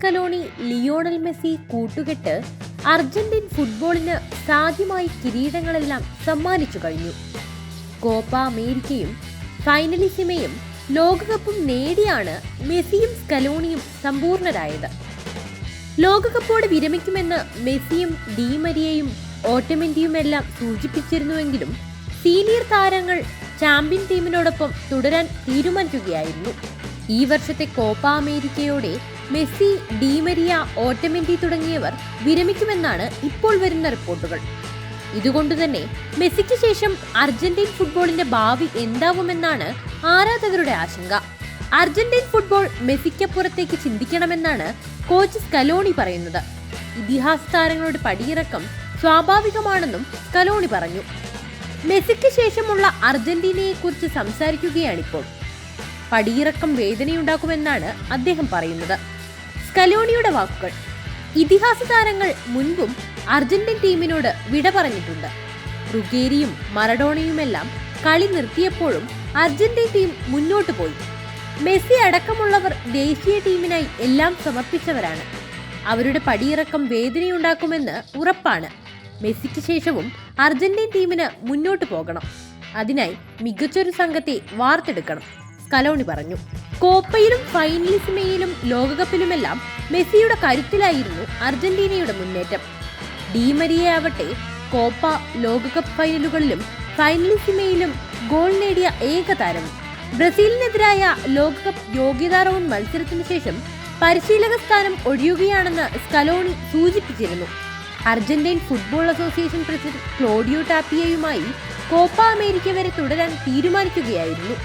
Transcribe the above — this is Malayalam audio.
സ്കലോണി ലിയോണൽ മെസ്സി കൂട്ടുകെട്ട് അർജന്റീൻ ഫുട്ബോളിന് സാധ്യമായ കിരീടങ്ങളെല്ലാം സമ്മാനിച്ചു കഴിഞ്ഞു. കോപ്പ അമേരിക്കയും ഫൈനലിസിമയും ലോകകപ്പും നേടിയാണ് മെസ്സിയും സ്കലോണിയും സമ്പൂർണരായത്. ലോകകപ്പോടെ വിരമിക്കുമെന്ന് മെസ്സിയും ഡീമരിയയും ഓട്ടമെന്റിയുമെല്ലാം സൂചിപ്പിച്ചിരുന്നുവെങ്കിലും സീനിയർ താരങ്ങൾ ചാമ്പ്യൻ ടീമിനോടൊപ്പം തുടരാൻ തീരുമാനിക്കുകയായിരുന്നു. ഈ വർഷത്തെ കോപ്പ അമേരിക്കയോടെ മെസ്സി, ഡീമരിയ, ഓട്ടമെന്റി തുടങ്ങിയവർ വിരമിക്കുമെന്നാണ് ഇപ്പോൾ വരുന്ന റിപ്പോർട്ടുകൾ. ഇതുകൊണ്ടുതന്നെ മെസ്സിക്ക് ശേഷം അർജന്റീൻ ഫുട്ബോളിന്റെ ഭാവി എന്താവുമെന്നാണ് ആരാധകരുടെ ആശങ്ക. അർജന്റീൻ ഫുട്ബോൾ മെസ്സിക്കപ്പുറത്തേക്ക് ചിന്തിക്കണമെന്നാണ് കോച്ച് സ്കലോണി പറയുന്നത്. ഇതിഹാസ താരങ്ങളുടെ പടിയിറക്കം സ്വാഭാവികമാണെന്നും സ്കലോണി പറഞ്ഞു. മെസ്സിക്ക് ശേഷമുള്ള അർജന്റീനയെക്കുറിച്ച് സംസാരിക്കുകയാണിപ്പോൾ. പടിയിറക്കം വേദനയുണ്ടാക്കുമെന്നാണ് അദ്ദേഹം പറയുന്നത്. സ്കലോണിയുടെ വാക്കുകൾ: ഇതിഹാസ താരങ്ങൾ മുൻപും അർജന്റീൻ ടീമിനോട് വിട പറഞ്ഞിട്ടുണ്ട്. റുഗേരിയും മറഡോണയുമെല്ലാം കളി നിർത്തിയപ്പോഴും അർജന്റീൻ ടീം മുന്നോട്ട് പോയി. മെസ്സി അടക്കമുള്ളവർ ദേശീയ ടീമിനായി എല്ലാം സമർപ്പിച്ചവരാണ്. അവരുടെ പടിയിറക്കം വേദനയുണ്ടാക്കുമെന്ന് ഉറപ്പാണ്. മെസ്സിക്ക് ശേഷവും അർജന്റീൻ ടീമിന് മുന്നോട്ട് പോകണം. അതിനായി മികച്ചൊരു സംഘത്തെ വാർത്തെടുക്കണം, സ്കലോണി പറഞ്ഞു. കോപ്പയിലും ഫൈനലിസിമയിലും ലോകകപ്പിലുമെല്ലാം മെസ്സിയുടെ കരുത്തിലായിരുന്നു അർജന്റീനയുടെ മുന്നേറ്റം. ഡീമരിയയാവട്ടെ കോപ്പ, ലോകകപ്പ് ഫൈനലുകളിലും ഫൈനലിസിമയിലും ഗോൾ നേടിയ ഏക താരം. ബ്രസീലിനെതിരായ ലോകകപ്പ് യോഗ്യതാ റൗണ്ട് മത്സരത്തിനു ശേഷം പരിശീലക സ്ഥാനം ഒഴിയുകയാണെന്ന് സ്കലോണി സൂചിപ്പിച്ചിരുന്നു. Argentine football association president Claudio ടാപ്പിയയുമായി കോപ്പ അമേരിക്ക വരെ തുടരാൻ തീരുമാനിക്കുകയായിരുന്നു.